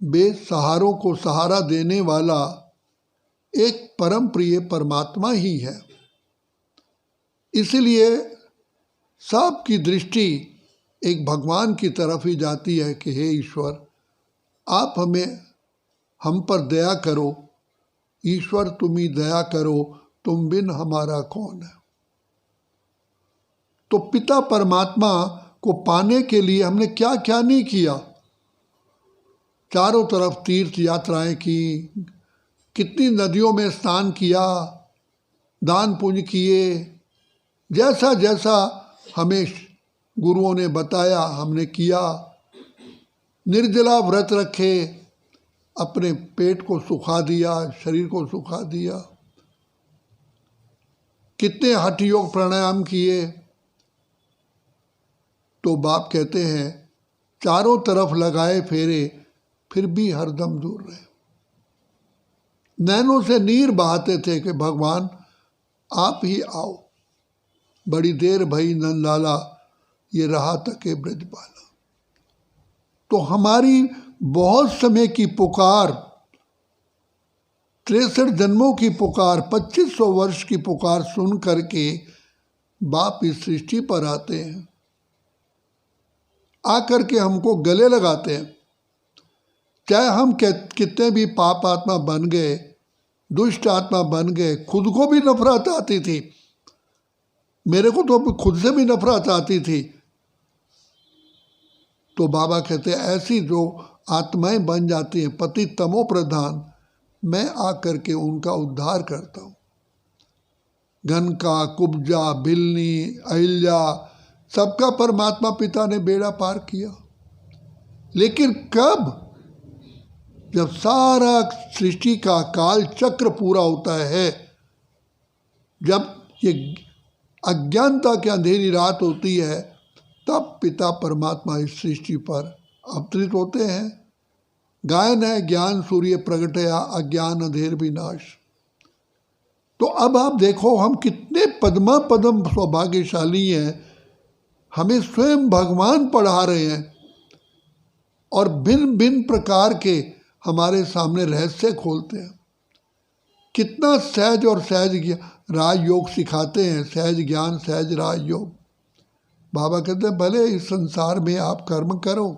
बेसहारों को सहारा देने वाला एक परम प्रिय परमात्मा ही है। इसलिए सबकी दृष्टि एक भगवान की तरफ ही जाती है कि हे ईश्वर, आप हम पर दया करो। ईश्वर तुम ही दया करो, तुम बिन हमारा कौन है। तो पिता परमात्मा को पाने के लिए हमने क्या क्या नहीं किया। चारों तरफ तीर्थ यात्राएं की, कितनी नदियों में स्नान किया, दान पुण्य किए, जैसा जैसा हमें गुरुओं ने बताया हमने किया। निर्जला व्रत रखे, अपने पेट को सुखा दिया, शरीर को सुखा दिया। कितने हठ योग प्राणायाम किए। तो बाप कहते हैं चारों तरफ लगाए फेरे, फिर भी हरदम दूर रहे। नैनों से नीर बहाते थे कि भगवान आप ही आओ। बड़ी देर भई नंदलाला, ये रहा तके ब्रजबाला। तो हमारी बहुत समय की पुकार, 63 जन्मों की पुकार, 2500 वर्ष की पुकार सुन करके बाप इस सृष्टि पर आते हैं। आकर के हमको गले लगाते हैं। चाहे हम कितने भी पाप आत्मा बन गए, दुष्ट आत्मा बन गए, खुद को भी नफरत आती थी। मेरे को तो खुद से भी नफरत आती थी। तो बाबा कहते हैं ऐसी जो आत्माएं बन जाती हैं पति तमो प्रधान, मैं आकर के उनका उद्धार करता हूँ। घनका, कुब्जा, बिल्नी, अहिल्या, सबका परमात्मा पिता ने बेड़ा पार किया। लेकिन कब? जब सारा सृष्टि का काल चक्र पूरा होता है, जब ये अज्ञानता की अंधेरी रात होती है, तब पिता परमात्मा इस सृष्टि पर अवतरित होते हैं। गायन है ज्ञान सूर्य प्रगटया, अज्ञान अंधेर विनाश। तो अब आप देखो हम कितने पद्मा पदम सौभाग्यशाली हैं। हमें स्वयं भगवान पढ़ा रहे हैं और भिन्न भिन्न प्रकार के हमारे सामने रहस्य खोलते हैं। कितना सहज और सहज राजयोग सिखाते हैं, सहज ज्ञान सहज राजयोग। बाबा कहते हैं भले इस संसार में आप कर्म करो,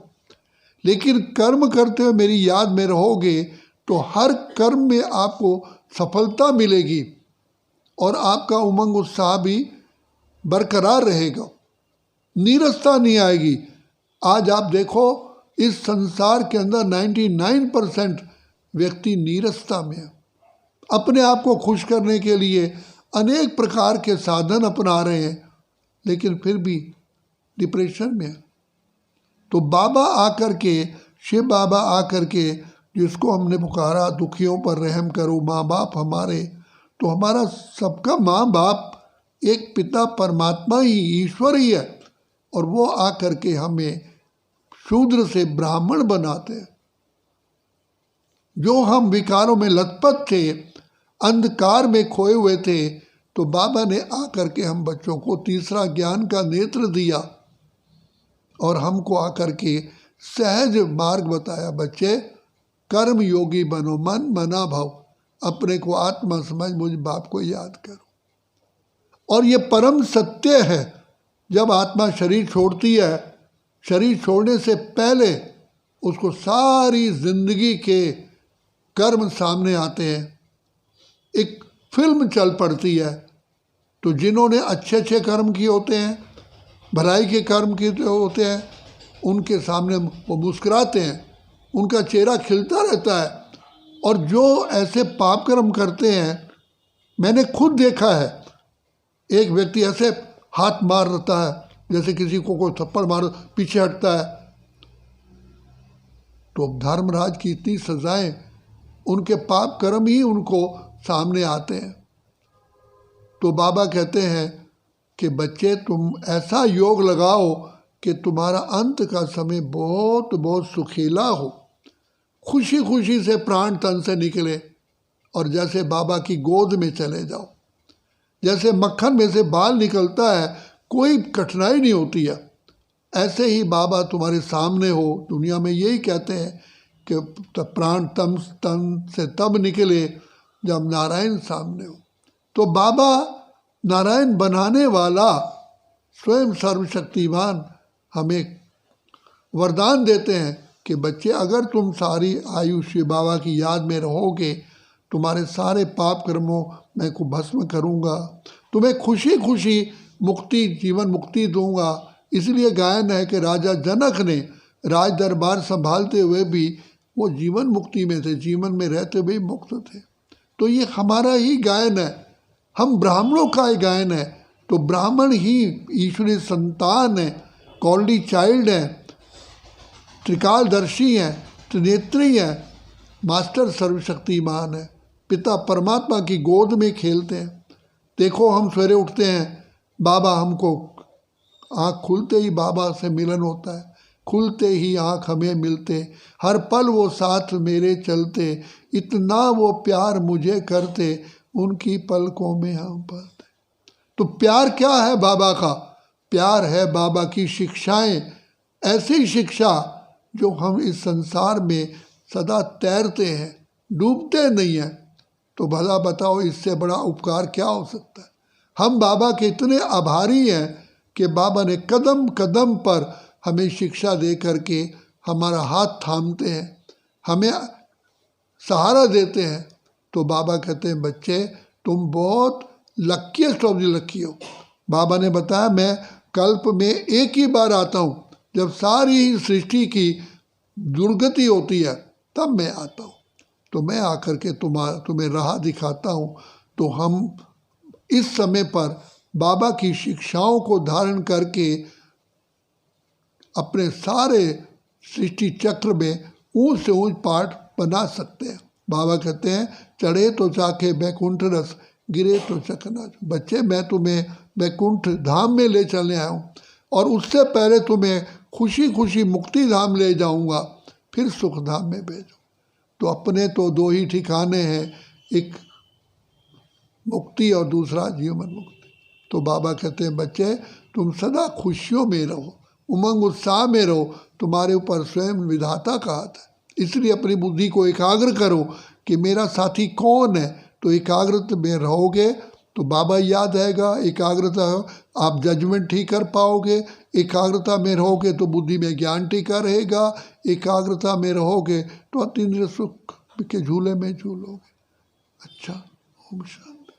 लेकिन कर्म करते हुए मेरी याद में रहोगे तो हर कर्म में आपको सफलता मिलेगी और आपका उमंग उत्साह भी बरकरार रहेगा, नीरसता नहीं आएगी। आज आप देखो इस संसार के अंदर 99% व्यक्ति नीरसता में है। अपने आप को खुश करने के लिए अनेक प्रकार के साधन अपना रहे हैं, लेकिन फिर भी डिप्रेशन में है। तो बाबा आकर के, शिव बाबा आकर के, जिसको हमने पुकारा दुखियों पर रहम करो माँ बाप हमारे, तो हमारा सबका माँ बाप एक पिता परमात्मा ही, ईश्वर ही है। और वो आकर के हमें शूद्र से ब्राह्मण बनाते हैं। जो हम विकारों में लथपथ थे, अंधकार में खोए हुए थे, तो बाबा ने आकर के हम बच्चों को तीसरा ज्ञान का नेत्र दिया और हमको आकर के सहज मार्ग बताया। बच्चे कर्म योगी बनो, मन मना भाव, अपने को आत्मा समझ मुझ बाप को याद करो। और ये परम सत्य है। जब आत्मा शरीर छोड़ती है, शरीर छोड़ने से पहले उसको सारी जिंदगी के कर्म सामने आते हैं। एक फिल्म चल पड़ती है। तो जिन्होंने अच्छे अच्छे कर्म किए होते हैं, भलाई के कर्म किए होते हैं, उनके सामने वो मुस्कुराते हैं, उनका चेहरा खिलता रहता है। और जो ऐसे पाप कर्म करते हैं, मैंने खुद देखा है, एक व्यक्ति ऐसे हाथ मार देता है जैसे किसी को कोई थप्पड़ मार, पीछे हटता है। तो धर्मराज की इतनी सजाएं, उनके पाप कर्म ही उनको सामने आते हैं। तो बाबा कहते हैं कि बच्चे तुम ऐसा योग लगाओ कि तुम्हारा अंत का समय बहुत बहुत सुखीला हो, खुशी खुशी से प्राण तन से निकले और जैसे बाबा की गोद में चले जाओ। जैसे मक्खन में से बाल निकलता है, कोई कठिनाई नहीं होती है, ऐसे ही बाबा तुम्हारे सामने हो। दुनिया में यही कहते हैं कि प्राण तम तन से तब निकले जब नारायण सामने हो। तो बाबा नारायण बनाने वाला स्वयं सर्वशक्तिमान हमें वरदान देते हैं कि बच्चे, अगर तुम सारी आयु शिव बाबा की याद में रहोगे, तुम्हारे सारे पाप कर्मों मैं को भस्म करूँगा, तुम्हें खुशी खुशी मुक्ति, जीवन मुक्ति दूंगा। इसलिए गायन है कि राजा जनक ने राज दरबार संभालते हुए भी वो जीवन मुक्ति में थे, जीवन में रहते हुए मुक्त थे। तो ये हमारा ही गायन है, हम ब्राह्मणों का ही गायन है। तो ब्राह्मण ही ईश्वरीय संतान है, गॉडली चाइल्ड है, त्रिकालदर्शी हैं, त्रिनेत्री हैं, मास्टर सर्वशक्तिमान है, पिता परमात्मा की गोद में खेलते हैं। देखो हम सवेरे उठते हैं, बाबा हमको, आँख खुलते ही बाबा से मिलन होता है, खुलते ही आँख हमें मिलते, हर पल वो साथ मेरे चलते, इतना वो प्यार मुझे करते, उनकी पलकों में हम पलते। तो प्यार क्या है बाबा का? प्यार है बाबा की शिक्षाएं, ऐसी शिक्षा जो हम इस संसार में सदा तैरते हैं, डूबते नहीं हैं। तो भला बताओ इससे बड़ा उपकार क्या हो सकता है? हम बाबा के इतने आभारी हैं कि बाबा ने कदम कदम पर हमें शिक्षा दे करके हमारा हाथ थामते हैं, हमें सहारा देते हैं। तो बाबा कहते हैं बच्चे तुम बहुत लकीएस्ट ऑफ द लकी हो। बाबा ने बताया मैं कल्प में एक ही बार आता हूँ, जब सारी सृष्टि की दुर्गति होती है तब मैं आता हूँ। तो मैं आकर के तुम्हें राह दिखाता हूँ। तो हम इस समय पर बाबा की शिक्षाओं को धारण करके अपने सारे सृष्टि चक्र में ऊंच से ऊंच पाठ बना सकते हैं। बाबा कहते हैं चढ़े तो चाके बैकुंठ रस, गिरे तो चकना। बच्चे मैं तुम्हें बैकुंठ धाम में ले चलने आया हूँ, और उससे पहले तुम्हें खुशी खुशी मुक्ति धाम ले जाऊँगा, फिर सुख धाम में भेजूँ। तो अपने तो दो ही ठिकाने हैं, एक मुक्ति और दूसरा जीवन मुक्ति। तो बाबा कहते हैं बच्चे तुम सदा खुशियों में रहो, उमंग उत्साह में रहो, तुम्हारे ऊपर स्वयं विधाता का हाथ है। इसलिए अपनी बुद्धि को एकाग्र करो कि मेरा साथी कौन है। तो एकाग्रता में रहोगे तो बाबा याद आएगा, एकाग्रता आप जजमेंट ठीक कर पाओगे, एकाग्रता में रहोगे तो बुद्धि में ज्ञान टिका रहेगा, एकाग्रता में रहोगे तो अतीन्द्रिय सुख के झूले में झूलोगे। अच्छा, ओम शांति।